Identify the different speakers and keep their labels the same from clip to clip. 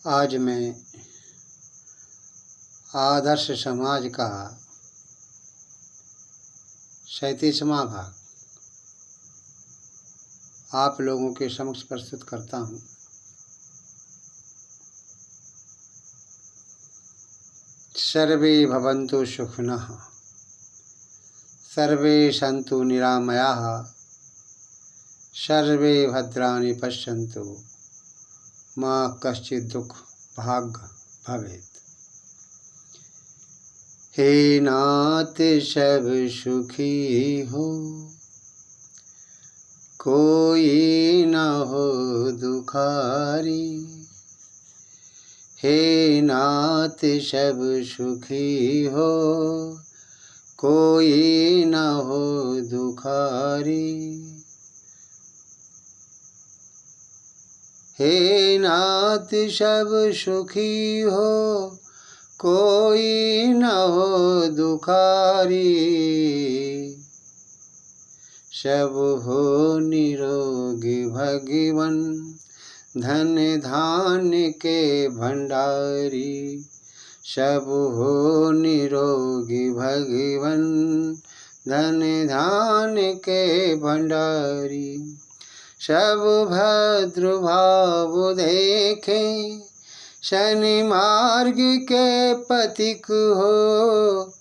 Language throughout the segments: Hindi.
Speaker 1: आज मैं आदर्श समाज का 37वां भाग आप लोगों के समक्ष प्रस्तुत करता हूँ। सर्वे भवन्तु सुखिनः, सर्वे सन्तु निरामयाः, सर्वे भद्राणि पश्यन्तु, मा कश्चित् दुःख भाग् भवेत्। हे नाथ सब सुखी हो, कोई न हो दुखारी। हे नाथ सब सुखी हो, कोई न हो दुखारी। हे नाथ सब सुखी हो, कोई न हो दुखारी। सब हो निरोगी भगवन, धन धान्य के भंडारी। सब हो निरोगी भगवन, धन धान्य के भंडारी। सब भद्र भाव देखें, शनि मार्ग के पथिक हो।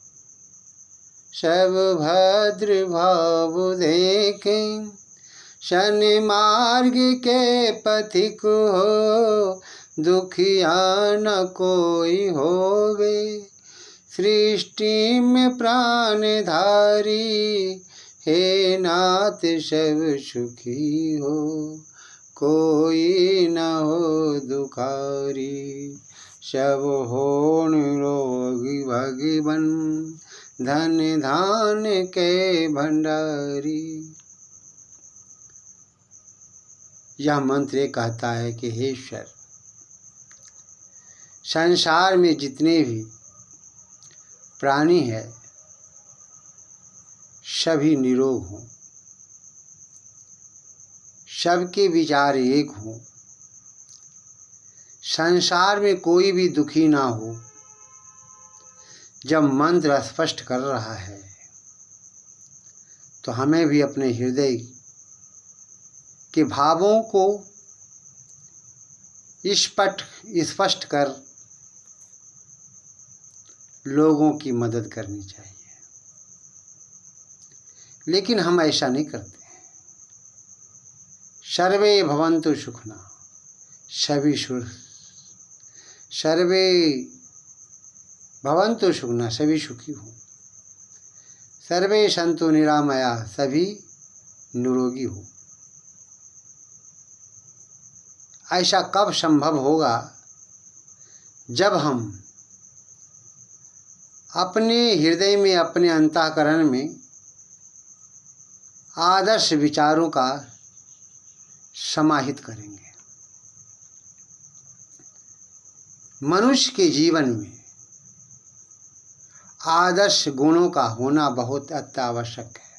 Speaker 1: सब भद्र भाव देखें, शनि मार्ग के पथिक हो। दुखिया न कोई होवे, सृष्टि में प्राणधारी। हे नाथ सब सुखी हो, कोई न हो दुखारी। सब हो निरोगी भगवन, धन धान्य के भंडारी। यह मंत्र ये कहता है कि हे ईश्वर, संसार में जितने भी प्राणी हैं सभी निरोग हों, सबके विचार एक हों, संसार में कोई भी दुखी ना हो। जब मंत्र स्पष्ट कर रहा है तो हमें भी अपने हृदय के भावों को स्पष्ट कर लोगों की मदद करनी चाहिए, लेकिन हम ऐसा नहीं करते। सर्वे भवन्तु सुखिनः, सर्वे भवन्तु सुखिनः, सभी सुखी हों। सर्वे सन्तु निरामयाः, सभी निरोगी हो। ऐसा कब संभव होगा? जब हम अपने हृदय में, अपने अंतःकरण में आदर्श विचारों का समाहित करेंगे। मनुष्य के जीवन में आदर्श गुणों का होना बहुत अत्यावश्यक है,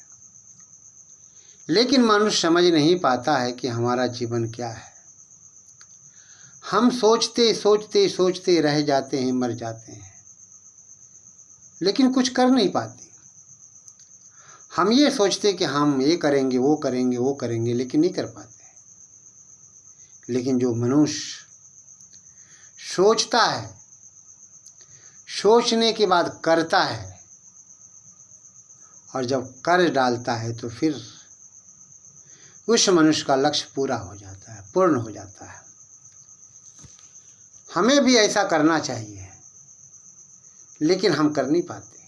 Speaker 1: लेकिन मनुष्य समझ नहीं पाता है कि हमारा जीवन क्या है। हम सोचते सोचते सोचते रह जाते हैं, मर जाते हैं, लेकिन कुछ कर नहीं पाते। हम ये सोचते कि हम ये करेंगे, वो करेंगे, वो करेंगे, लेकिन नहीं कर पाते। लेकिन जो मनुष्य सोचता है, सोचने के बाद करता है, और जब कर डालता है तो फिर उस मनुष्य का लक्ष्य पूरा हो जाता है, पूर्ण हो जाता है। हमें भी ऐसा करना चाहिए, लेकिन हम कर नहीं पाते।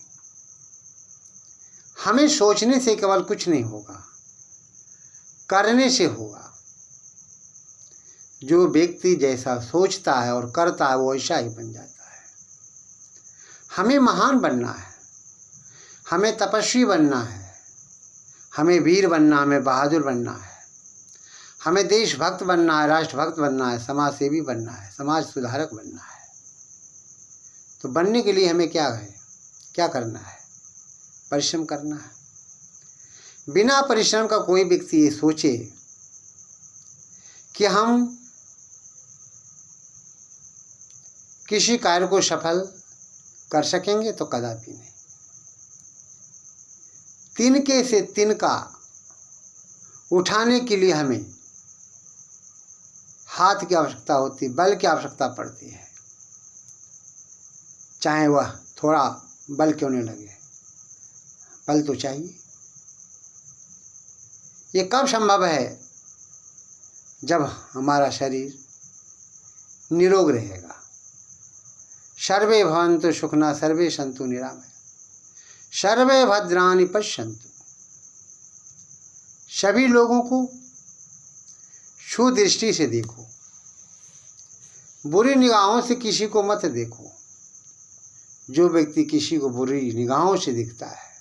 Speaker 1: हमें सोचने से केवल कुछ नहीं होगा, करने से होगा। जो व्यक्ति जैसा सोचता है और करता है वो ऐसा ही बन जाता है। हमें महान बनना है, हमें तपस्वी बनना है, हमें वीर बनना, हमें बहादुर बनना है, हमें देशभक्त बनना है, राष्ट्रभक्त बनना है, समाज सेवी बनना है, समाज सुधारक बनना है। तो बनने के लिए हमें क्या करना है? परिश्रम करना है। बिना परिश्रम का कोई व्यक्ति ये सोचे कि हम किसी कार्य को सफल कर सकेंगे तो कदापि नहीं। तिनके से तिनका उठाने के लिए हमें हाथ की आवश्यकता होती, बल की आवश्यकता पड़ती है, चाहे वह थोड़ा बल क्यों नहीं लगे, बल तो चाहिए। ये कब संभव है? जब हमारा शरीर निरोग रहेगा। सर्वे भवन्तु सुखिनः सर्वे सन्तु निरामयाः सर्वे भद्राणि पश्यन्तु। सभी लोगों को सुदृष्टि से देखो, बुरी निगाहों से किसी को मत देखो। जो व्यक्ति किसी को बुरी निगाहों से दिखता है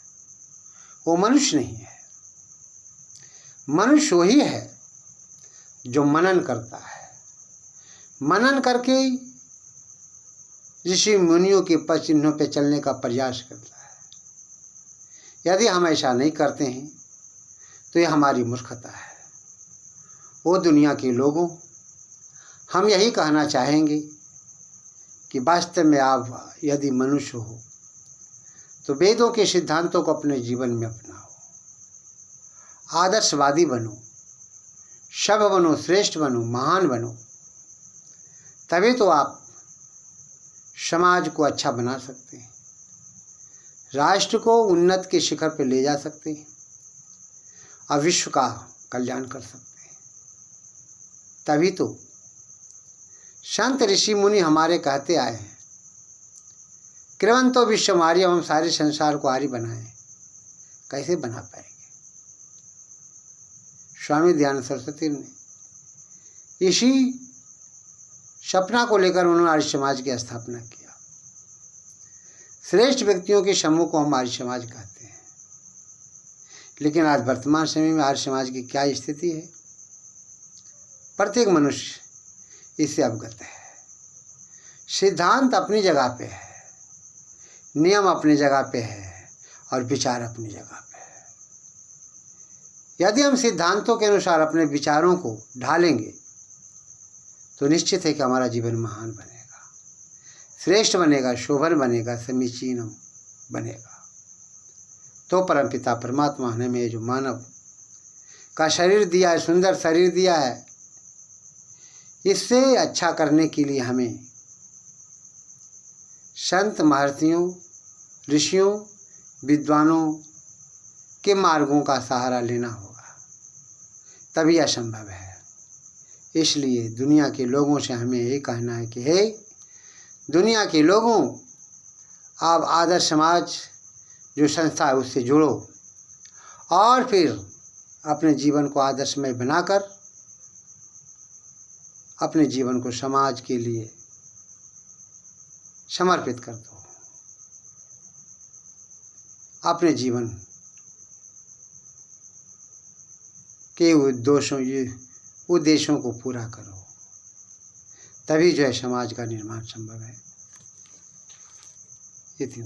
Speaker 1: वो मनुष्य नहीं है। मनुष्य वही है जो मनन करता है, मनन करके ऋषि मुनियों के पद चिन्हों पर चलने का प्रयास करता है। यदि हम ऐसा नहीं करते हैं तो यह हमारी मूर्खता है। वो दुनिया के लोगों, हम यही कहना चाहेंगे कि वास्तव में आप यदि मनुष्य हो तो वेदों के सिद्धांतों को अपने जीवन में अपनाओ, आदर्शवादी बनो, सभ्य बनो, श्रेष्ठ बनो, महान बनो। तभी तो आप समाज को अच्छा बना सकते हैं, राष्ट्र को उन्नत के शिखर पर ले जा सकते हैं और विश्व का कल्याण कर सकते हैं। तभी तो संत ऋषि मुनि हमारे कहते आए हैं, कृवंतो विश्वमार्य, हम सारे संसार को आर्य बनाएं। कैसे बना पाएंगे? स्वामी दयानंद सरस्वती ने इसी सपना को लेकर उन्होंने आर्य समाज की स्थापना किया। श्रेष्ठ व्यक्तियों के समूह को हम आर्य समाज कहते हैं। लेकिन आज वर्तमान समय में आर्य समाज की क्या स्थिति है? प्रत्येक मनुष्य इससे अवगत है। सिद्धांत अपनी जगह पे है, नियम अपनी जगह पे है और विचार अपनी जगह पे है। यदि हम सिद्धांतों के अनुसार अपने विचारों को ढालेंगे तो निश्चित है कि हमारा जीवन महान बनेगा, श्रेष्ठ बनेगा, शोभन बनेगा, समीचीन बनेगा। तो परमपिता परमात्मा ने हमें जो मानव का शरीर दिया है, सुंदर शरीर दिया है, इससे अच्छा करने के लिए हमें संत महर्षियों, ऋषियों, विद्वानों के मार्गों का सहारा लेना होगा, तभी यह संभव है। इसलिए दुनिया के लोगों से हमें ये कहना है कि हे दुनिया के लोगों, आप आदर्श समाज जो संस्था है उससे जुड़ो और फिर अपने जीवन को आदर्शमय बनाकर अपने जीवन को समाज के लिए समर्पित कर दो। अपने जीवन के उद्देश्यों को पूरा करो, तभी जो है समाज का निर्माण संभव है। इति